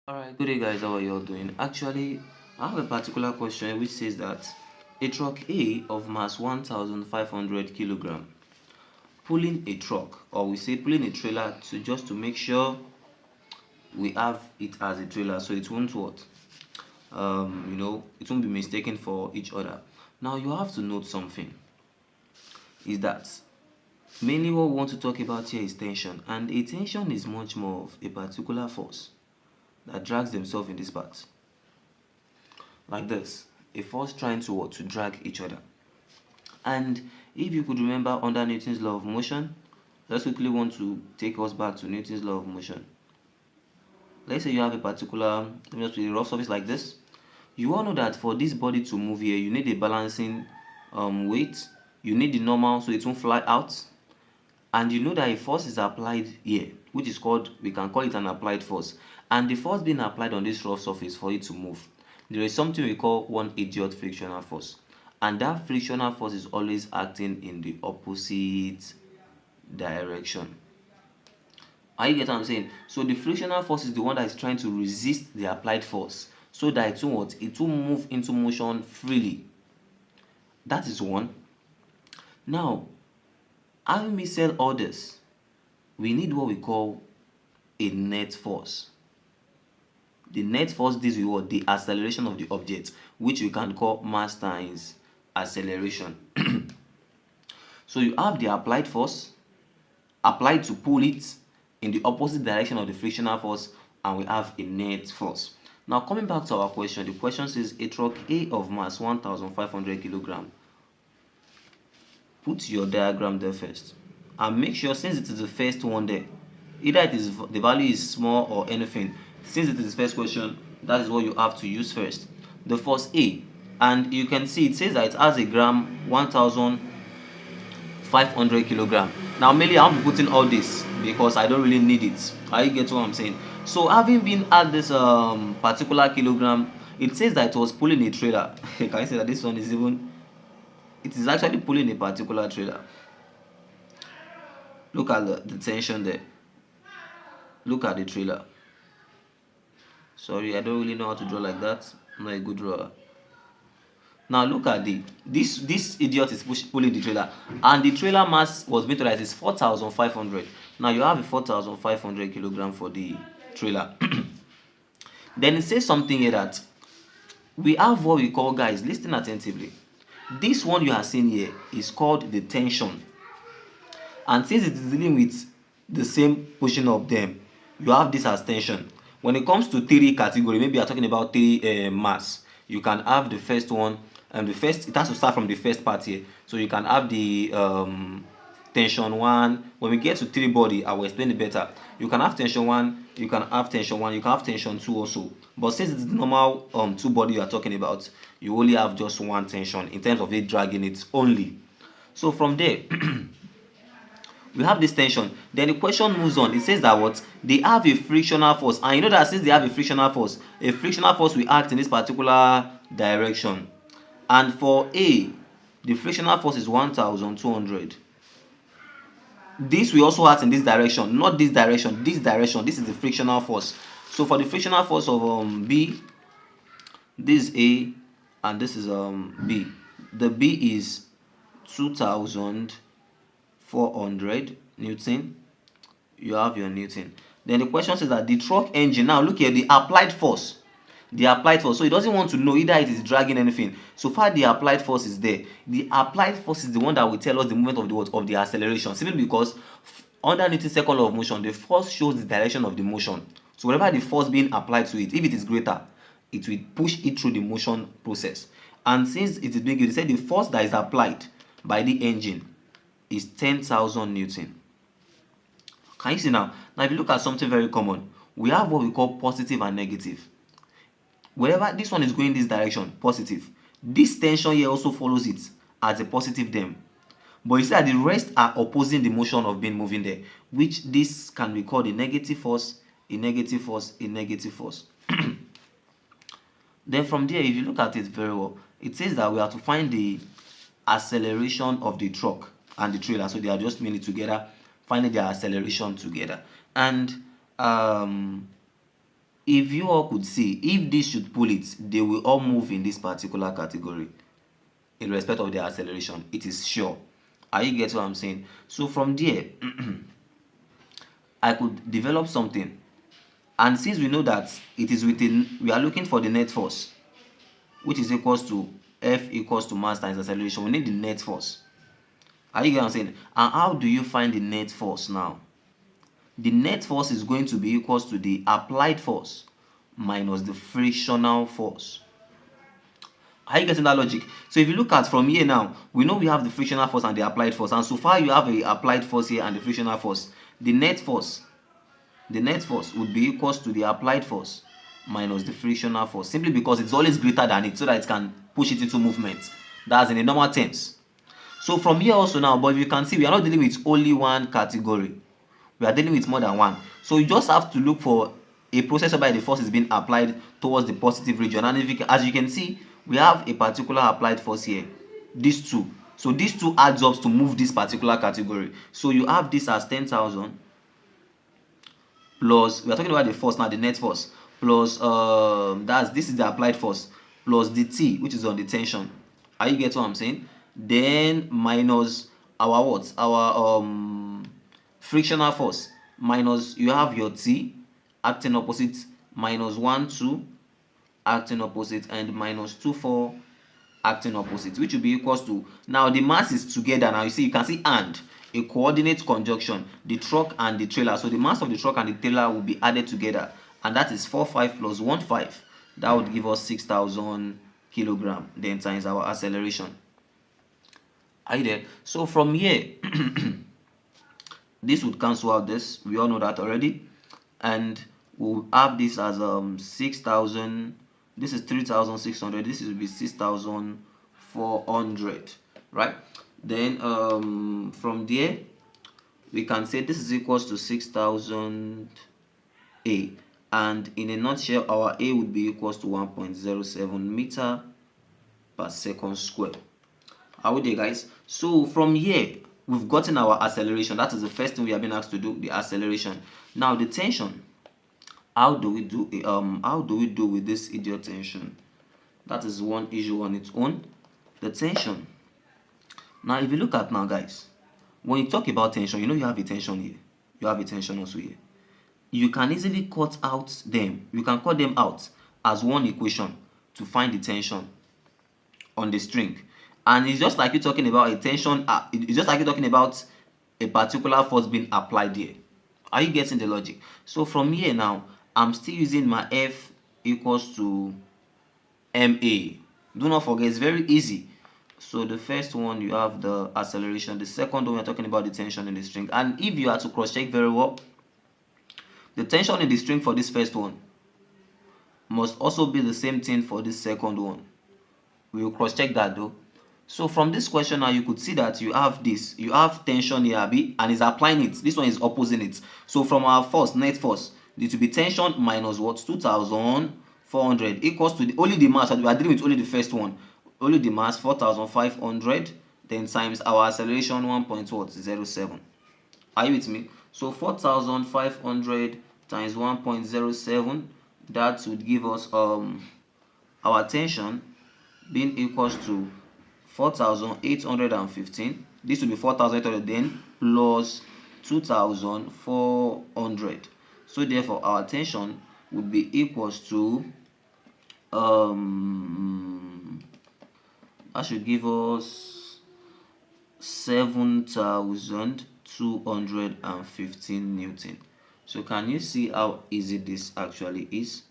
Alright, good day guys, how are you all doing? Actually, I have a particular question which says that a truck A of mass 1500 kilogram pulling a truck, or we say pulling a trailer, to just to make sure we have it as a trailer so it won't what? It won't be mistaken for each other. Now you have to note something, is that mainly what we want to talk about here is tension, and a tension is much more of a particular force that drags themselves in this part. Like this, a force trying to what? To drag each other. And if you could remember under Newton's law of motion, let's quickly want to take us back to Newton's law of motion. Let's say you have a particular, let me just put a rough surface like this. You all know that for this body to move here, you need a balancing weight. You need the normal so it won't fly out. And you know that a force is applied here, which is called, we can call it an applied force. And the force being applied on this rough surface for it to move, there is something we call 1/8 frictional force. And that frictional force is always acting in the opposite direction. Are you get what I'm saying? So the frictional force is the one that is trying to resist the applied force so that it will move into motion freely. That is one. Now, having me said all this, we need what we call a net force. The net force deals with what? The acceleration of the object, which we can call mass times acceleration. So you have the applied force applied to pull it in the opposite direction of the frictional force, and we have a net force. Now coming back to our question, the question says a truck A of mass 1500 kilogram. Put your diagram there first and make sure, since it is the first one there, either it is the value is small or anything, since it is the first question, that is what you have to use first. The force A, and you can see it says that it has a gram 1500 kilogram. Now mainly I'm putting all this because I don't really need it. Are you get what I'm saying? So having been at this particular kilogram, it says that it was pulling a trailer. Can I say that this one is even, it is actually pulling a particular trailer. Look at the tension there. Look at the trailer. Sorry, I don't really know how to draw like that. I'm not a good drawer. Now look at this idiot is pulling the trailer, and the trailer mass was made to that is 4500. Now you have a 4500 kilogram for the trailer. Then it says something here that we have what we call, guys, listen attentively. This one you are seeing here is called the tension. And since it is dealing with the same portion of them, you have this as tension. When it comes to three category, maybe you are talking about three mass, you can have the first one, and the first, it has to start from the first part here. So you can have the tension one. When we get to three body, I will explain it better. You can have tension one, you can have tension one, you can have tension two also. But since it's the normal two body you are talking about, you only have just one tension in terms of it dragging it only. So from there, we have this tension. Then the question moves on. It says that what? They have a frictional force. And you know that since they have a frictional force will act in this particular direction. And for A, the frictional force is 1200. This will also act in this direction, not this direction, this direction. This is the frictional force. So for the frictional force of B, this is A and this is B. The B is 2400 Newton. You have your Newton. Then the question says that the truck engine, now look here, the applied force. So it doesn't want to know either it is dragging anything. So far the applied force is there. The applied force is the one that will tell us the movement of the what? Of the acceleration. Simply because under Newton's second law of motion, the force shows the direction of the motion. So whenever the force being applied to it, if it is greater, it will push it through the motion process. And since it is being given, they said the force that is applied by the engine is 10,000 Newton. Can you see now? Now if you look at something very common, we have what we call positive and negative. Wherever this one is going this direction, positive, this tension here also follows it as a positive them. But you see that the rest are opposing the motion of being moving there, which this can be called a negative force, a negative force, a negative force. Then from there, if you look at it very well, it says that we have to find the acceleration of the truck and the trailer. So they are just mainly together, finding their acceleration together. And if you all could see, if this should pull it, they will all move in this particular category in respect of their acceleration. It is sure. Are you getting what I'm saying? So from there, I could develop something. And since we know that it is within, we are looking for the net force, which is equals to F equals to mass times acceleration. We need the net force. Are you getting what I'm saying? And how do you find the net force now? The net force is going to be equals to the applied force minus the frictional force. Are you getting that logic? So if you look at from here now, we know we have the frictional force and the applied force, and so far you have a applied force here and the frictional force. The net force would be equals to the applied force minus the frictional force, simply because it's always greater than it, so that it can push it into movement. That's in a normal terms. So from here also now, but you can see we are not dealing with only one category. We are dealing with more than one. So you just have to look for a process whereby the force is being applied towards the positive region. And if you can, as you can see, we have a particular applied force here. These two. So these two adds up to move this particular category. So you have this as 10,000 plus, we are talking about the force now, the net force, plus this is the applied force, plus the T, which is on the tension. Are you getting what I'm saying? Then minus our what? Our frictional force, minus you have your T acting opposite, minus 1 2 acting opposite, and minus 2 4 acting opposite, which will be equals to, now the mass is together. Now you see, you can see and a coordinate conjunction, the truck and the trailer. So the mass of the truck and the trailer will be added together, and that is 4 5 plus 1 5. That would give us 6,000 kilogram, then times our acceleration. Are you there? So from here, this would cancel out this. We all know that already, and we'll have this as 6,000. This is 3,600. This will be 6,400, right? Then from there we can say this is equals to 6,000 A, and in a nutshell our A would be equals to 1.07 meter per second square. Are we there, guys? So from here we've gotten our acceleration. That is the first thing we have been asked to do, the acceleration. Now the tension, how do we do with this idiot tension? That is one issue on its own. The tension. Now if you look at now, guys, when you talk about tension, you know you have a tension here, you have a tension also here. You can easily cut out them, you can cut them out as one equation to find the tension on the string. And it's just like you talking about a tension, it's just like you're talking about a particular force being applied here. Are you getting the logic? So from here now, I'm still using my F equals to ma. Do not forget, it's very easy. So the first one, you have the acceleration. The second one, we're talking about the tension in the string. And if you are to cross check very well, the tension in the string for this first one must also be the same thing for this second one. We will cross check that though. So from this question now, you could see that you have this, you have tension here, and is applying it. This one is opposing it. So from our force, net force, it will be tension minus what? 2,400 equals to only the mass. We are dealing with only the first one. Only the mass, 4,500, then times our acceleration, 1.07. Are you with me? So 4,500 times 1.07, that would give us our tension being equals to 4,815. This will be 4,800 then plus 2,400. So therefore our tension would be equals to that should give us 7,215 Newton. So can you see how easy this actually is?